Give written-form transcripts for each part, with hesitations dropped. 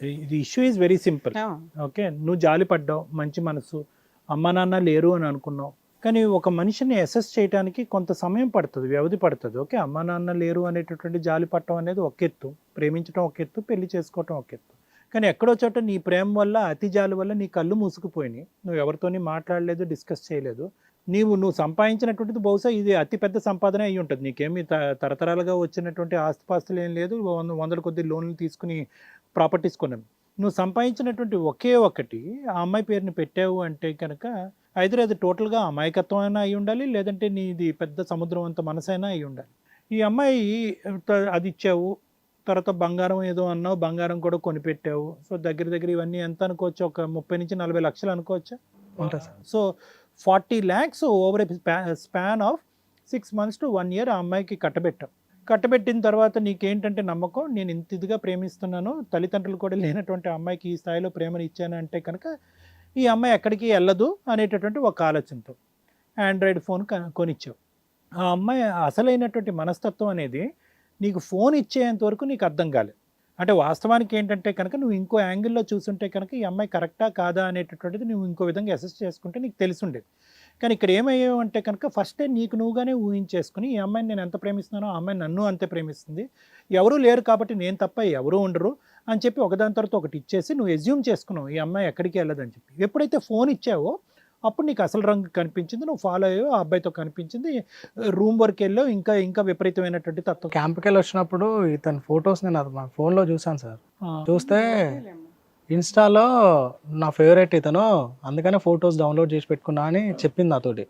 ఇది issue is very simple. Okay, నువ్వు జాలి పడ్డావు, మంచి మనసు, అమ్మ నాన్న లేరు అని అనుకున్నావు. కానీ ఒక మనిషిని అసెస్ చేయడానికి కొంత సమయం పడుతుంది, వ్యవధి పడుతుంది. ఓకే, అమ్మ నాన్న లేరు అనేటటువంటి జాలి పట్టడం అనేది ఒక ఎత్తు, ప్రేమించడం ఒక ఎత్తు, పెళ్లి చేసుకోవటం ఒక ఎత్తు. కానీ ఎక్కడో చోట నీ ప్రేమ వల్ల, అతి జాలి వల్ల నీ కళ్ళు మూసుకుపోయినాయి, నువ్వు ఎవరితోని మాట్లాడలేదు, డిస్కస్ చేయలేదు. నువ్వు సంపాదించినటువంటిది బహుశా ఇది అతి పెద్ద సంపాదన అయి ఉంటుంది. నీకేమి తరతరాలుగా వచ్చినటువంటి ఆస్తిపాస్తులు ఏం లేదు, వందల కొద్ది లోన్లు తీసుకుని ప్రాపర్టీస్ కొన్నాం. నువ్వు సంపాదించినటువంటి ఒకే ఒకటి ఆ అమ్మాయి పేరుని పెట్టావు అంటే కనుక ఐదర్ అది టోటల్గా అమాయకత్వం అయినా అయి ఉండాలి, లేదంటే నీది పెద్ద సముద్రం అంత మనసైనా అయి ఉండాలి. ఈ అమ్మాయి అది ఇచ్చావు, తర్వాత బంగారం ఏదో అన్నావు, బంగారం కూడా కొనిపెట్టావు. సో దగ్గర దగ్గర ఇవన్నీ ఎంత అనుకోవచ్చు, ఒక 30 నుంచి 40 లక్షలు అనుకోవచ్చా? So 40 lakhs over span of 6 months to 1 year ఆ అమ్మాయికి కట్టబెట్టాం. కట్టబెట్టిన తర్వాత నీకేంటంటే నమ్మకం, నేను ఇంత ఇదిగా ప్రేమిస్తున్నాను, తల్లిదండ్రులు కూడా లేనటువంటి అమ్మాయికి ఈ స్థాయిలో ప్రేమను ఇచ్చాను అంటే కనుక ఈ అమ్మాయి ఎక్కడికి వెళ్ళదు అనేటటువంటి ఒక ఆలోచనతో ఆండ్రాయిడ్ ఫోన్ కొనిచ్చావు. ఆ అమ్మాయి అసలైనటువంటి మనస్తత్వం అనేది నీకు ఫోన్ ఇచ్చేంత వరకు నీకు అర్థం కాలేదు. అంటే వాస్తవానికి ఏంటంటే కనుక నువ్వు ఇంకో యాంగిల్లో చూసుంటే కనుక ఈ అమ్మాయి కరెక్టా కాదా అనేటటువంటిది నువ్వు ఇంకో విధంగా అసెస్ చేసుకుంటే నీకు తెలిసి ఉండేది. కానీ ఇక్కడ ఏమయ్యావు అంటే కనుక ఫస్టే నీకు నువ్వుగానే ఊహించేసుకుని ఈ అమ్మాయిని నేను ఎంత ప్రేమిస్తున్నానో ఆ అమ్మాయి నన్ను అంతే ప్రేమిస్తుంది, ఎవరూ లేరు కాబట్టి నేను తప్ప ఎవరూ ఉండరు అని చెప్పి ఒకదాని తర్వాత ఒకటి ఇచ్చేసి నువ్వు ఎజ్యూమ్ చేసుకున్నావు ఈ అమ్మాయి ఎక్కడికి వెళ్ళదని చెప్పి. ఎప్పుడైతే ఫోన్ ఇచ్చావో అప్పుడు నీకు అసలు రంగు కనిపించింది, నువ్వు ఫాలో అయ్యో, ఆ అబ్బాయితో కనిపించింది, రూమ్ వరకు వెళ్ళో ఇంకా ఇంకా విపరీతమైనటువంటి తత్వం. క్యాంప్కి వెళ్ళి వచ్చినప్పుడు ఇతని ఫొటోస్ నేను అది మా ఫోన్లో చూసాను సార్. చూస్తే ఇన్స్టాలో నా ఫేవరెట్ ఇతను, అందుకనే ఫొటోస్ డౌన్లోడ్ చేసి పెట్టుకున్నా అని చెప్పింది నాతోటి.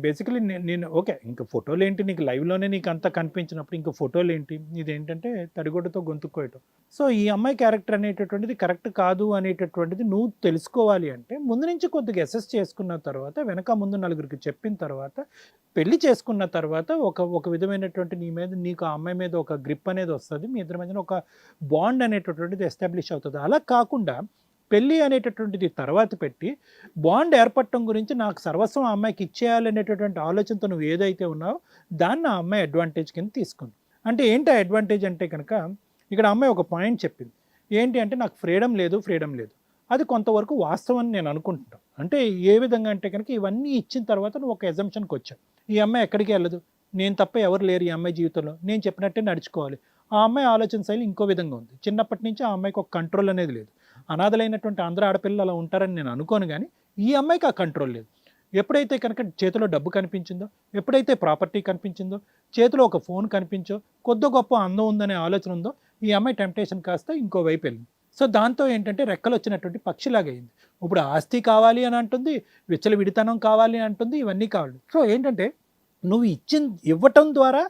బేసికలీ నేను ఓకే, ఇంకా ఫోటోలు ఏంటి, నీకు లైవ్లోనే నీకు అంతా కనిపించినప్పుడు ఇంకా ఫోటోలు ఏంటి, ఇదేంటంటే తడిగొడ్డతో గొంతుక్కోయటం. సో ఈ అమ్మాయి క్యారెక్టర్ అనేటటువంటిది కరెక్ట్ కాదు అనేటటువంటిది నువ్వు తెలుసుకోవాలి అంటే ముందు నుంచి కొద్దిగా అసెస్ చేసుకున్న తర్వాత, వెనక ముందు నలుగురికి చెప్పిన తర్వాత, పెళ్లి చేసుకున్న తర్వాత ఒక విధమైనటువంటి నీకు ఆ అమ్మాయి మీద ఒక గ్రిప్ అనేది వస్తుంది, మీ ఇద్దరి మధ్యన ఒక బాండ్ అనేటటువంటిది ఎస్టాబ్లిష్ అవుతుంది. అలా కాకుండా పెళ్ళి అనేటటువంటిది తర్వాత పెట్టి బాండ్ ఏర్పడటం గురించి నాకు సర్వస్వం ఆ అమ్మాయికి ఇచ్చేయాలనేటటువంటి ఆలోచనతో నువ్వు ఏదైతే ఉన్నావో దాన్ని ఆ అమ్మాయి అడ్వాంటేజ్ కింద తీసుకుంది. అంటే ఏంటి ఆ అడ్వాంటేజ్ అంటే కనుక ఇక్కడ అమ్మాయి ఒక పాయింట్ చెప్పింది ఏంటి అంటే, నాకు ఫ్రీడమ్ లేదు. అది కొంతవరకు వాస్తవం నేను అనుకుంటున్నాను. అంటే ఏ విధంగా అంటే కనుక ఇవన్నీ ఇచ్చిన తర్వాత నువ్వు ఒక ఎజంప్షన్కి వచ్చావు, ఈ అమ్మాయి ఎక్కడికి వెళ్ళదు, నేను తప్ప ఎవరు లేరు ఈ అమ్మాయి జీవితంలో, నేను చెప్పినట్టే నడుచుకోవాలి. ఆ అమ్మాయి ఆలోచన శైలి ఇంకో విధంగా ఉంది. చిన్నప్పటి నుంచి ఆ అమ్మాయికి ఒక కంట్రోల్ అనేది లేదు. అనాథలైనటువంటి అందరూ ఆడపిల్లలు అలా ఉంటారని నేను అనుకోను, కానీ ఈ అమ్మాయికి ఆ కంట్రోల్ లేదు. ఎప్పుడైతే కనుక చేతిలో డబ్బు కనిపించిందో, ఎప్పుడైతే ప్రాపర్టీ కనిపించిందో, చేతిలో ఒక ఫోన్ కనిపించో, కొద్ది గొప్ప అందం ఉందనే ఆలోచన ఉందో, ఈ అమ్మాయి టెంప్టేషన్ కాస్త ఇంకో వైపు వెళ్ళింది. సో దాంతో ఏంటంటే రెక్కలు వచ్చినటువంటి పక్షిలాగా అయింది. ఇప్పుడు ఆస్తి కావాలి అని అంటుంది, విచ్చలవిడితనం కావాలి అంటుంది, ఇవన్నీ కావాలి. సో ఏంటంటే నువ్వు ఇవ్వటం ద్వారా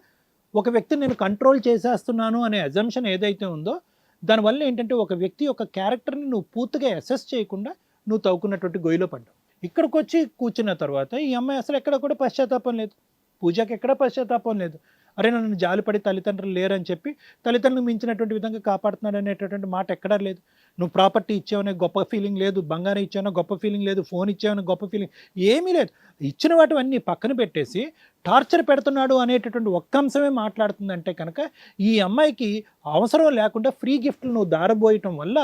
ఒక వ్యక్తిని నేను కంట్రోల్ చేసేస్తున్నాను అనే అజంప్షన్ ఏదైతే ఉందో, దానివల్ల ఏంటంటే ఒక వ్యక్తి యొక్క క్యారెక్టర్ని నువ్వు పూర్తిగా అసెస్ చేయకుండా నువ్వు తవ్వుకున్నటువంటి గొయ్యిలో పడ్డావు. ఇక్కడికి వచ్చి కూర్చున్న తర్వాత ఈ అమ్మాయి అసలు ఎక్కడ కూడా పశ్చాత్తాపం లేదు, పూజకి ఎక్కడ పశ్చాత్తాపం లేదు. అరే నన్ను జాలిపడి తల్లిదండ్రులు లేరని చెప్పి తల్లిదండ్రులు మించినటువంటి విధంగా కాపాడుతున్నాడు అనేటటువంటి మాట ఎక్కడా లేదు. నువ్వు ప్రాపర్టీ ఇచ్చావనే గొప్ప ఫీలింగ్ లేదు, బంగారం ఇచ్చావనే గొప్ప ఫీలింగ్ లేదు, ఫోన్ ఇచ్చావనే గొప్ప ఫీలింగ్ ఏమీ లేదు. ఇచ్చిన వాటివన్నీ పక్కన పెట్టేసి టార్చర్ పెడుతున్నాడు అనేటటువంటి ఒక్క అంశమే మాట్లాడుతుందంటే కనుక ఈ అమ్మాయికి అవసరం లేకుండా ఫ్రీ గిఫ్ట్లు నువ్వు దారబోయటం వల్ల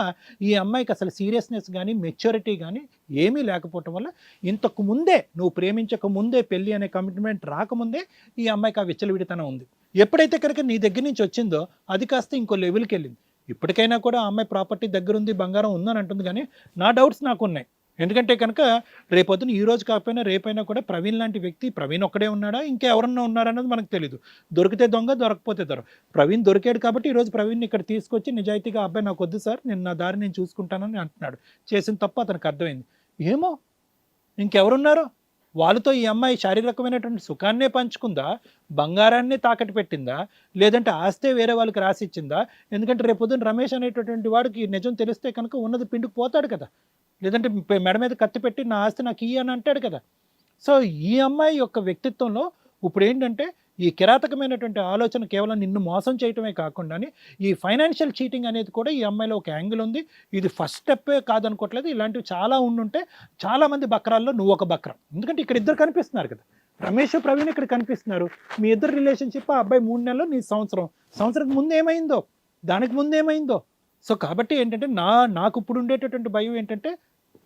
ఈ అమ్మాయికి అసలు సీరియస్నెస్ కానీ మెచ్యూరిటీ కానీ ఏమీ లేకపోవటం వల్ల ఇంతకు ముందే నువ్వు ప్రేమించక ముందే పెళ్ళి అనే కమిట్మెంట్ రాకముందే ఈ అమ్మాయికి ఆ విచ్చలవిడితనం ఉంది. ఎప్పుడైతే కనుక నీ దగ్గర నుంచి వచ్చిందో అది కాస్త ఇంకో లెవెల్కి వెళ్ళింది. ఇప్పటికైనా కూడా ఆ అమ్మాయి ప్రాపర్టీ దగ్గర ఉంది, బంగారం ఉందని అంటుంది, కానీ నా డౌట్స్ నాకు ఉన్నాయి. ఎందుకంటే కనుక రేపొద్దున ఈ రోజు కాకపోయినా రేపైనా కూడా ప్రవీణ్ లాంటి వ్యక్తి, ప్రవీణ్ ఒక్కడే ఉన్నాడా ఇంకెవరన్నా ఉన్నారన్నది మనకు తెలియదు. దొరికితే దొంగ, దొరకపోతే ప్రవీణ్ దొరికాడు కాబట్టి ఈరోజు ప్రవీణ్ని ఇక్కడ తీసుకొచ్చి నిజాయితీగా అబ్బాయి నాకు వద్దు సార్, నేను నా దారి నేను చూసుకుంటానని అంటున్నాడు. చేసిన తప్పు అతనికి అర్థమైంది. ఏమో ఇంకెవరున్నారో వాళ్ళతో ఈ అమ్మాయి శారీరకమైనటువంటి సుఖాన్నే పంచుకుందా, బంగారాన్ని తాకట్టు పెట్టిందా, లేదంటే ఆస్తే వేరే వాళ్ళకి రాసిచ్చిందా? ఎందుకంటే రేపొద్దున రమేష్ అనేటటువంటి వాడికి నిజం తెలిస్తే కనుక ఉన్నది పిండుకు పోతాడు కదా, లేదంటే మెడ మీద కత్తి పెట్టి నా ఆస్తి నాకు ఇయ్యి అని అంటాడు కదా. సో ఈ అమ్మాయి యొక్క వ్యక్తిత్వంలో ఇప్పుడు ఏంటంటే ఈ కిరాతకమైనటువంటి ఆలోచన కేవలం నిన్ను మోసం చేయటమే కాకుండా ఈ ఫైనాన్షియల్ చీటింగ్ అనేది కూడా ఈ అమ్మాయిలో ఒక యాంగిల్ ఉంది. ఇది ఫస్ట్ స్టెప్పే కాదనుకోవట్లేదు, ఇలాంటివి చాలా ఉండుంటే చాలామంది బక్రాల్లో నువ్వు ఒక బక్రా. ఎందుకంటే ఇక్కడ ఇద్దరు కనిపిస్తున్నారు కదా, రమేష్ ప్రవీణ్ ఇక్కడ కనిపిస్తున్నారు. మీ ఇద్దరు రిలేషన్షిప్ ఆ అబ్బాయి 3 నెలలు, నీ సంవత్సరం ముందు ఏమైందో, దానికి ముందు ఏమైందో, సో కాబట్టి ఏంటంటే నాకు ఇప్పుడు ఉండేటటువంటి భయం ఏంటంటే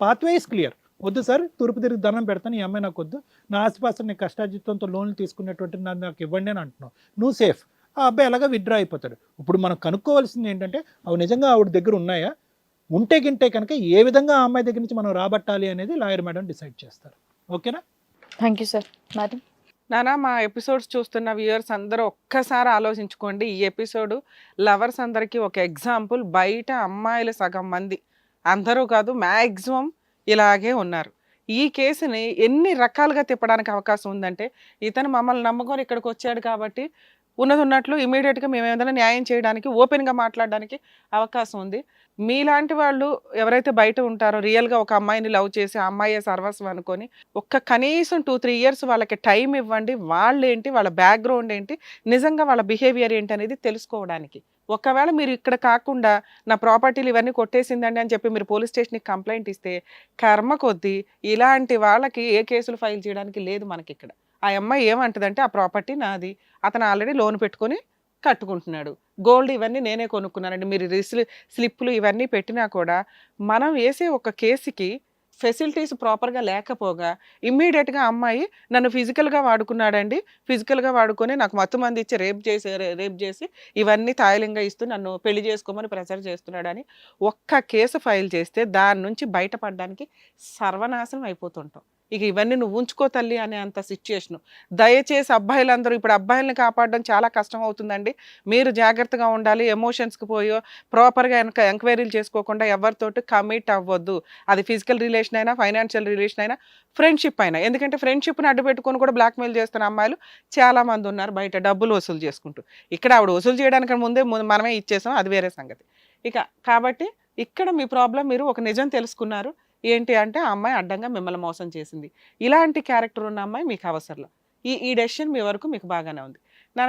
పాత్వే ఇస్ క్లియర్. వద్దు సార్, తూర్పు తిరిగి దండం పెడతాను, ఈ అమ్మాయి నాకు వద్దు, నా ఆస్తిపాస్తులు నేను కష్టార్జితంతో లోన్లు తీసుకునేటువంటి నాకు ఇవ్వండి అని అంటున్నావు, నువ్వు సేఫ్. ఆ అబ్బాయి అలాగా విత్డ్రా అయిపోతాడు. ఇప్పుడు మనం కనుక్కోవాల్సింది ఏంటంటే అవి నిజంగా ఆవిడ దగ్గర ఉన్నాయా, ఉంటే గింటే కనుక ఏ విధంగా ఆ అమ్మాయి దగ్గర నుంచి మనం రాబట్టాలి అనేది లాయర్ మేడం డిసైడ్ చేస్తారు. ఓకేనా? Thank you sir. మేడం నానా, మా ఎపిసోడ్స్ చూస్తున్న వ్యూయర్స్ అందరూ ఒక్కసారి ఆలోచించుకోండి. ఈ ఎపిసోడ్ లవర్స్ అందరికీ ఒక ఎగ్జాంపుల్. బయట అమ్మాయిలు సగం మంది, అందరూ కాదు మ్యాక్సిమం ఇలాగే ఉన్నారు. ఈ కేసుని ఎన్ని రకాలుగా తిప్పడానికి అవకాశం ఉందంటే, ఇతను మమ్మల్ని నమ్ముకొని ఇక్కడికి వచ్చాడు కాబట్టి ఉన్నట్లు ఇమీడియట్గా మేము ఏదైనా న్యాయం చేయడానికి, ఓపెన్గా మాట్లాడడానికి అవకాశం ఉంది. మీలాంటి వాళ్ళు ఎవరైతే బయట ఉంటారో, రియల్గా ఒక అమ్మాయిని లవ్ చేసి ఆ అమ్మాయే సర్వస్వం అనుకొని కనీసం 2-3 ఇయర్స్ వాళ్ళకి టైం ఇవ్వండి. వాళ్ళేంటి, వాళ్ళ బ్యాక్గ్రౌండ్ ఏంటి, నిజంగా వాళ్ళ బిహేవియర్ ఏంటి అనేది తెలుసుకోవడానికి. ఒకవేళ మీరు ఇక్కడ కాకుండా నా ప్రాపర్టీలు ఇవన్నీ కొట్టేసిందండి అని చెప్పి మీరు పోలీస్ స్టేషన్కి కంప్లైంట్ ఇస్తే, కర్మ కొద్దీ ఇలాంటి వాళ్ళకి ఏ కేసులు ఫైల్ చేయడానికి లేదు మనకి ఇక్కడ. ఆ అమ్మాయి ఏమంటదంటే, ఆ ప్రాపర్టీ నాది, అతను ఆల్రెడీ లోన్ పెట్టుకొని కట్టుకుంటున్నాడు, గోల్డ్ ఇవన్నీ నేనే కొనుక్కున్నానండి, మీరు స్లిప్పులు ఇవన్నీ పెట్టినా కూడా మనం వేసే ఒక కేసుకి ఫెసిలిటీస్ ప్రాపర్గా లేకపోగా ఇమ్మీడియట్గా అమ్మాయి నన్ను ఫిజికల్గా వాడుకున్నాడండి, ఫిజికల్గా వాడుకొని నాకు మత్తు మంది ఇచ్చి రేప్ చేసి ఇవన్నీ తాయిలంగా ఇస్తూ నన్ను పెళ్లి చేసుకోమని ప్రెషర్ చేస్తున్నాడని ఒక్క కేసు ఫైల్ చేస్తే దాని నుంచి బయటపడడానికి సర్వనాశనం అయిపోతుంటాం. ఇక ఇవన్నీ నువ్వు ఉంచుకో తల్లి అనే అంత సిచ్యుయేషను. దయచేసి అబ్బాయిలందరూ, ఇప్పుడు అబ్బాయిల్ని కాపాడడం చాలా కష్టం అవుతుందండి, మీరు జాగ్రత్తగా ఉండాలి. ఎమోషన్స్కి పోయో ప్రాపర్గా ఎంక్వైరీలు చేసుకోకుండా ఎవరితోటి కమిట్ అవ్వద్దు. అది ఫిజికల్ రిలేషన్ అయినా, ఫైనాన్షియల్ రిలేషన్ అయినా, ఫ్రెండ్షిప్ అయినా. ఎందుకంటే ఫ్రెండ్షిప్ని అడ్డు పెట్టుకొని కూడా బ్లాక్మెయిల్ చేస్తున్న అమ్మాయిలు చాలామంది ఉన్నారు బయట, డబ్బులు వసూలు చేసుకుంటూ. ఇక్కడ ఆవిడ వసూలు చేయడానికి ముందే మనమే ఇచ్చేసాం, అది వేరే సంగతి. ఇక కాబట్టి ఇక్కడ మీ ప్రాబ్లం, మీరు ఒక నిజం తెలుసుకున్నారు ఏంటి అంటే, ఆ అమ్మాయి అడ్డంగా మిమ్మల్ని మోసం చేసింది. ఇలాంటి క్యారెక్టర్ ఉన్న అమ్మాయి మీకు అవసరం. ఈ డెసిషన్ మీ వరకు మీకు బాగానే ఉంది.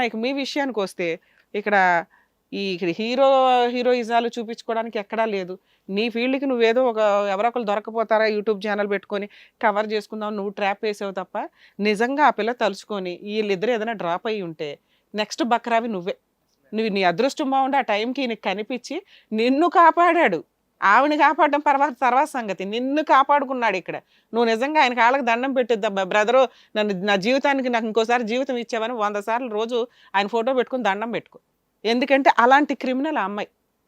ఇక మీ విషయానికి వస్తే, ఇక్కడ హీరోయిజాలు చూపించుకోవడానికి ఎక్కడా లేదు. నీ ఫీల్డ్కి నువ్వేదో ఎవరో ఒకరు దొరకపోతారా యూట్యూబ్ ఛానల్ పెట్టుకొని కవర్ చేసుకుందాం, నువ్వు ట్రాప్ వేసావు తప్ప, నిజంగా ఆ పిల్ల తలుచుకొని వీళ్ళిద్దరు ఏదైనా డ్రాప్ అయ్యి ఉంటే నెక్స్ట్ బక్రావి నువ్వే. నీ అదృష్టం బాగుండి ఆ టైంకి నీకు కనిపించి నిన్ను కాపాడాడు. ఆవిని కాపాడడం తర్వాత సంగతి, నిన్ను కాపాడుకున్నాడు ఇక్కడ. నువ్వు నిజంగా ఆయన కాళ్ళకి దండం పెట్టిద్దా, బ్రదరు నా జీవితానికి నాకు ఇంకోసారి జీవితం ఇచ్చావని 100 సార్లు రోజు ఆయన ఫోటో పెట్టుకుని దండం పెట్టుకో. ఎందుకంటే అలాంటి క్రిమినల్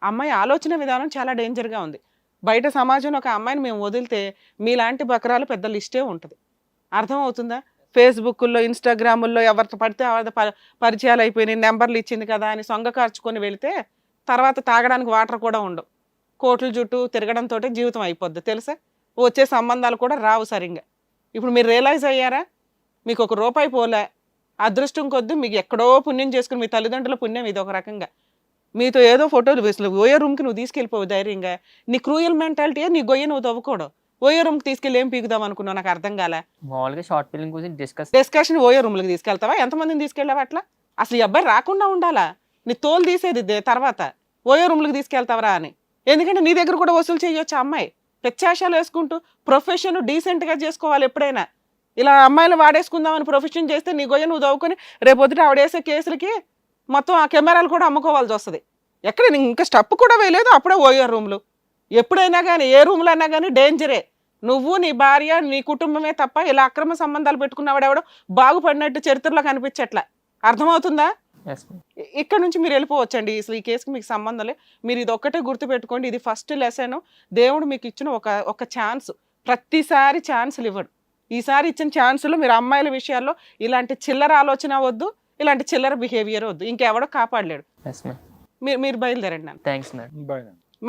అమ్మాయి ఆలోచన విధానం చాలా డేంజర్గా ఉంది. బయట సమాజంలో ఒక అమ్మాయిని మేము వదిలితే మీలాంటి బకరాలు పెద్ద లిస్టే ఉంటుంది. అర్థమవుతుందా? ఫేస్బుక్లో, ఇన్స్టాగ్రాముల్లో ఎవరితో పడితే ఎవరి పరిచయాలు అయిపోయినాయి, నెంబర్లు ఇచ్చింది కదా అని సొంగ ఖర్చుకొని వెళితే తర్వాత తాగడానికి వాటర్ కూడా ఉండవు. కోట్ల చుట్టూ తిరగడంతో జీవితం అయిపోద్ది తెలుసా. వచ్చే సంబంధాలు కూడా రావు సరిగ్గా. ఇప్పుడు మీరు రియలైజ్ అయ్యారా? మీకు ₹1 పోలే, అదృష్టం కొద్ది మీకు ఎక్కడో పుణ్యం చేసుకుని, మీ తల్లిదండ్రుల పుణ్యం ఇది ఒక రకంగా. మీతో ఏదో ఫోటోలు వేసిన ఓయో రూమ్కి నువ్వు తీసుకెళ్ళిపోవు ధైర్యంగా. నీ క్రూయల్ మెంటాలిటీ, నీ గొయ్య నువ్వు తవ్వుకోవడం. ఓయో రూమ్కి తీసుకెళ్ళి ఏం పీకుదాం అనుకున్నావు, నాకు అర్థం కాలే. మామూలుగా షార్ట్ ఫిల్మ్ గురించి డిస్కషన్ ఓయో రూమ్లకి తీసుకెళ్తావా? ఎంతమందిని తీసుకెళ్ళావా అట్లా? అసలు ఈ అబ్బాయి రాకుండా ఉండాలా, నీ తోలు తీసేది తర్వాత ఓయో రూమ్లకి తీసుకెళ్తావరా అని. ఎందుకంటే నీ దగ్గర కూడా వసూలు చేయొచ్చు అమ్మాయి. ప్రత్యాశాలు వేసుకుంటూ ప్రొఫెషన్ డీసెంట్గా చేసుకోవాలి. ఎప్పుడైనా ఇలా అమ్మాయిలు వాడేసుకుందామని ప్రొఫెషన్ చేస్తే నీ గొయ్య నువ్వు దవ్వుకొని రేపొద్దుట ఆవిడేసే కేసులకి మొత్తం ఆ కెమెరాలు కూడా అమ్ముకోవాల్సి వస్తుంది. ఎక్కడ ఇంకా స్టప్ కూడా వేయలేదు, అప్పుడే ఓయో రూమ్లు. ఎప్పుడైనా కానీ ఏ రూమ్లో అయినా కానీ డేంజరే. నువ్వు, నీ భార్య, నీ కుటుంబమే తప్ప ఇలా అక్రమ సంబంధాలు పెట్టుకున్నవాడెవడో బాగుపడినట్టు చరిత్రలో కనిపించట్లా. అర్థమవుతుందా? ఇక్కడ నుంచి మీరు వెళ్ళిపోవచ్చండి. అసలు ఈ కేసుకి మీకు సంబంధం లేదు. మీరు ఇది ఒక్కటే గుర్తుపెట్టుకోండి, ఇది ఫస్ట్ లెసన్. దేవుడు మీకు ఇచ్చిన ఒక ఛాన్స్. ప్రతిసారి ఛాన్సులు ఇవ్వడు. ఈసారి ఇచ్చిన ఛాన్సులు మీరు అమ్మాయిల విషయాల్లో ఇలాంటి చిల్లర ఆలోచన వద్దు, ఇలాంటి చిల్లర బిహేవియర్ వద్దు. ఇంకెవడో కాపాడలేడు. మీరు బయలుదేరండి.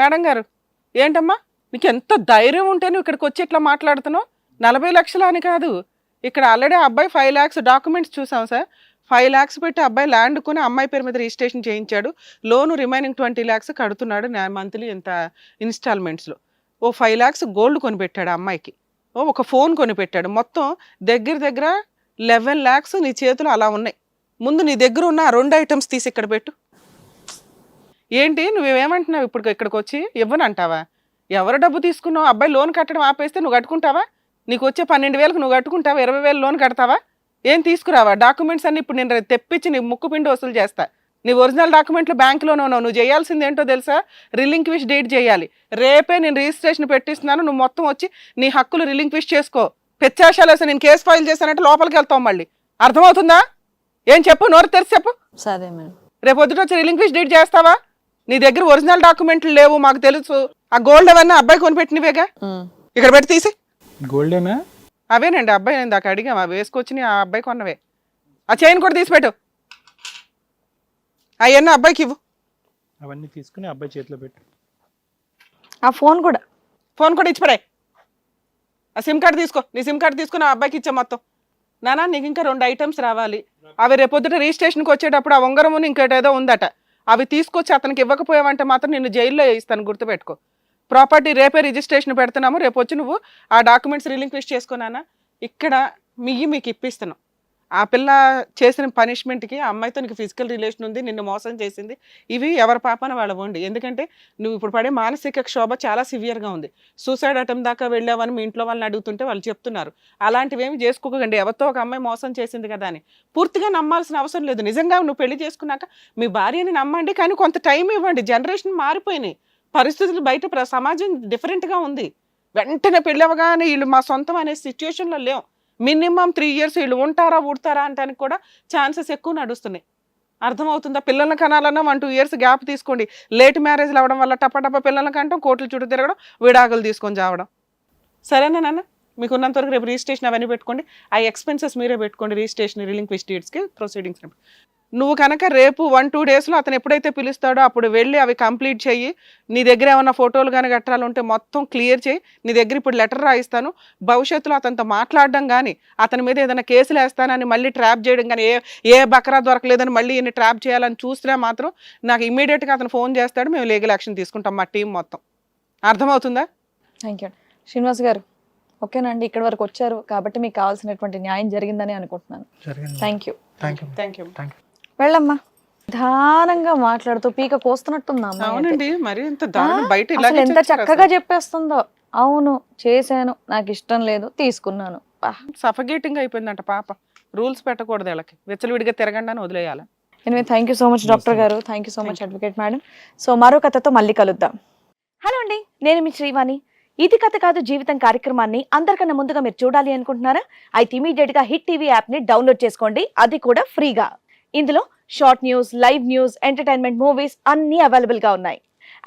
మేడం గారు ఏంటమ్మా, నీకు ఎంత ధైర్యం ఉంటే నువ్వు ఇక్కడికి వచ్చి ఇట్లా మాట్లాడుతున్నావు? 40 లక్షలు అని కాదు, ఇక్కడ ఆల్రెడీ అబ్బాయి 5 lakhs డాక్యుమెంట్స్ చూసాం సార్. 5 lakhs పెట్టి అబ్బాయి ల్యాండ్ కొని అమ్మాయి పేరు మీద రిజిస్ట్రేషన్ చేయించాడు. లోను రిమైనింగ్ 20 lakhs కడుతున్నాడు మంత్లీ ఇంత ఇన్స్టాల్మెంట్స్లో. 5 lakhs గోల్డ్ కొనిపెట్టాడు అమ్మాయికి. ఒక ఫోన్ కొనిపెట్టాడు. మొత్తం దగ్గర 11 lakhs నీ చేతులు అలా ఉన్నాయి. ముందు నీ దగ్గర ఉన్న 2 items తీసి ఇక్కడ పెట్టు. ఏంటి నువ్వేమంటున్నావు? ఇప్పుడు ఇక్కడికి వచ్చి ఇవ్వనంటావా? ఎవరు డబ్బు తీసుకున్నావు? అబ్బాయి లోన్ కట్టడం ఆపేస్తే నువ్వు కట్టుకుంటావా? నీకు వచ్చే 12,000 నువ్వు కట్టుకుంటావా? 20,000 లోన్ కడతావా? ఏం తీసుకురావా? డాక్యుమెంట్స్ అన్ని ఇప్పుడు నేను తెప్పించి నీ ముక్కు పిండి వసూలు చేస్తా. నీ ఒరిజినల్ డాక్యుమెంట్లు బ్యాంకులోనే ఉన్నావు. నువ్వు చేయాల్సింది ఏంటో తెలుసా? రిలింక్విష్ డీడ్ చేయాలి. రేపే నేను రిజిస్ట్రేషన్ పెట్టిస్తున్నాను, నువ్వు మొత్తం వచ్చి నీ హక్కులు రిలింక్విష్ చేసుకో. పెచ్చాశాలు వేసి నేను కేసు ఫైల్ చేశానంటే లోపలికి వెళ్తావు మళ్ళీ. అర్థమవుతుందా? ఏం చెప్పు, నోరు తెరిచి చెప్పు. సరే మేడం. రేపు పొద్దుట వచ్చి రిలింక్విష్ డీడ్ చేస్తావా? నీ దగ్గర ఒరిజినల్ డాక్యుమెంట్లు లేవు మాకు తెలుసు. ఆ గోల్డ్ అవన్నీ అబ్బాయి కొనిపెట్టినవేగా, ఇక్కడ పెట్టి తీసి. గోల్డేనా? అవేనండి, అబ్బాయి నేను దాకా అడిగాం, అవి వేసుకొచ్చి ఆ అబ్బాయి కొన్నవే. ఆ చైన్ కూడా తీసిపెట్టు, అవన్నీ అబ్బాయికి ఇవ్వు. అవన్నీ తీసుకుని అబ్బాయి చేతిలో పెట్టు. ఆ ఫోన్ కూడా ఇచ్చిపడే. ఆ సిమ్ కార్డు తీసుకో, నీ సిమ్ కార్డు తీసుకుని ఆ అబ్బాయికి ఇచ్చా మొత్తం. నానా నీకు ఇంకా 2 ఐటమ్స్ రావాలి, అవి రేపొద్దుట రిజిస్ట్రేషన్కి వచ్చేటప్పుడు ఆ ఉంగరముని ఇంకేటేదో ఉందట, అవి తీసుకొచ్చి అతనికి ఇవ్వకపోయావంటే మాత్రం నిన్ను జైల్లో వేయిస్తాను, గుర్తుపెట్టుకో. ప్రాపర్టీ రేపే రిజిస్ట్రేషన్ పెడుతున్నాము, రేపు వచ్చి నువ్వు ఆ డాక్యుమెంట్స్ రిలింక్విష్ చేసుకున్నానా. ఇక్కడ మీకు ఇప్పిస్తున్నావు. ఆ పిల్ల చేసిన పనిష్మెంట్కి ఆ అమ్మాయితో నీకు ఫిజికల్ రిలేషన్ ఉంది, నిన్ను మోసం చేసింది, ఇవి ఎవరి పాపన వాళ్ళ వండి. ఎందుకంటే నువ్వు ఇప్పుడు పడే మానసిక క్షోభ చాలా సివియర్గా ఉంది. సూసైడ్ అటెంప్ట్ దాకా వెళ్ళావని మీ ఇంట్లో వాళ్ళని అడుగుతుంటే వాళ్ళు చెప్తున్నారు. అలాంటివి ఏమి చేసుకోకండి. ఎవరితో ఒక అమ్మాయి మోసం చేసింది కదా అని పూర్తిగా నమ్మాల్సిన అవసరం లేదు. నిజంగా నువ్వు పెళ్లి చేసుకున్నాక మీ భార్యని నమ్మండి, కానీ కొంత టైం ఇవ్వండి. జనరేషన్ మారిపోయినాయి, పరిస్థితులు బయట సమాజం డిఫరెంట్గా ఉంది. వెంటనే పెళ్ళి అవ్వగానే వీళ్ళు మా సొంతం అనే సిచ్యువేషన్లో లేవు. మినిమం 3 years వీళ్ళు ఉంటారా ఊడతారా అంటానికి కూడా ఛాన్సెస్ ఎక్కువ నడుస్తున్నాయి. అర్థమవుతుందా? పిల్లల్ని కనాలన్నా 1-2 years గ్యాప్ తీసుకోండి. లేట్ మ్యారేజ్లు అవ్వడం వల్ల టపటప పిల్లల్ని కంటాం, కోర్టుల చుట్టూ తిరగడం, విడాకులు తీసుకొని చావడం. సరేనా నాన్న? మీకు ఉన్నంతవరకు రేపు రిజిస్ట్రేషన్ అవన్నీ పెట్టుకోండి. ఆ ఎక్స్పెన్సెస్ మీరే పెట్టుకోండి, రిజిస్ట్రేషన్ రిలింక్విష్ డీడ్స్కి ప్రొసీడింగ్స్. నువ్వు కనుక రేపు 1-2 daysలో అతను ఎప్పుడైతే పిలుస్తాడో అప్పుడు వెళ్ళి అవి కంప్లీట్ చెయ్యి. నీ దగ్గర ఏమన్నా ఫోటోలు కానీ గట్రాలు ఉంటే మొత్తం క్లియర్ చేయి. నీ దగ్గర ఇప్పుడు లెటర్ రాయిస్తాను. భవిష్యత్తులో అతనితో మాట్లాడడం కానీ, అతని మీద ఏదైనా కేసులు వేస్తానని మళ్ళీ ట్రాప్ చేయడం కానీ, ఏ బకరా దొరకలేదని మళ్ళీ ఈయన ట్రాప్ చేయాలని చూసినా మాత్రం నాకు ఇమీడియట్గా అతను ఫోన్ చేస్తాడు, మేము లీగల్ యాక్షన్ తీసుకుంటాం మా టీం మొత్తం. అర్థమవుతుందా? Thank you. శ్రీనివాస్ గారు ఓకేనండి, ఇక్కడ వరకు వచ్చారు కాబట్టి మీకు కావాల్సినటువంటి న్యాయం జరిగిందని అనుకుంటున్నాను. Thank you. Thank you. వెళ్ళమ్మా. నిదానంగా మాట్లాడుతూ పీక కోస్తున్నట్టుందా అమ్మాయి అయితే? అవునండి, మరి ఇంత దారుణం బయట అసలు ఇలాగే ఎంత చేస్తారు చక్కగా అసలు. చెప్పేస్తుందో. అవును చేశాను, నాకు ఇష్టం లేదు, తీసుకున్నాను. సఫకేటింగ్ అయిపోయిందంట పాప. రూల్స్ పెట్టకూడదు వీళ్ళకి, విచ్చలవిడిగా తిరగండి అని వదిలేయాలి. Anyway thank you so much doctor గారు, thank you so much advocate madam. So మరో కథతో మళ్ళీ కలుద్దాం. హలో అండి, నేను మీ శ్రీవాణి. ఇది కథ కాదు జీవితం కార్యక్రమాన్ని అందరికన్నా ముందుగా మీరు చూడాలి అనుకుంటున్నారా? అయితే ఇమీడియట్ గా హిట్ టీవీ యాప్ ని డౌన్లోడ్ చేసుకోండి, అది కూడా ఫ్రీగా. ఇందులో short news, live news, entertainment, movies అన్ని అవైలబుల్ గా ఉన్నాయి.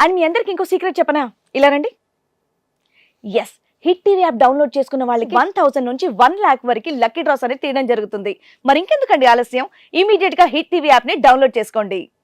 అండ్ మీ అందరికి ఇంకో సీక్రెట్ చెప్పనా? ఇలా రండి. Yes, hit TV app download చేసుకున్న వాళ్ళకి 1000 నుంచి 1 lakh వరకు లక్కీ డ్రాస్ అనేది తీయడం జరుగుతుంది. మరి ఇంకెందుకండి ఆలస్యం, ఇమీడియట్ గా హిట్ టీవీ యాప్ ని డౌన్లోడ్ చేసుకోండి.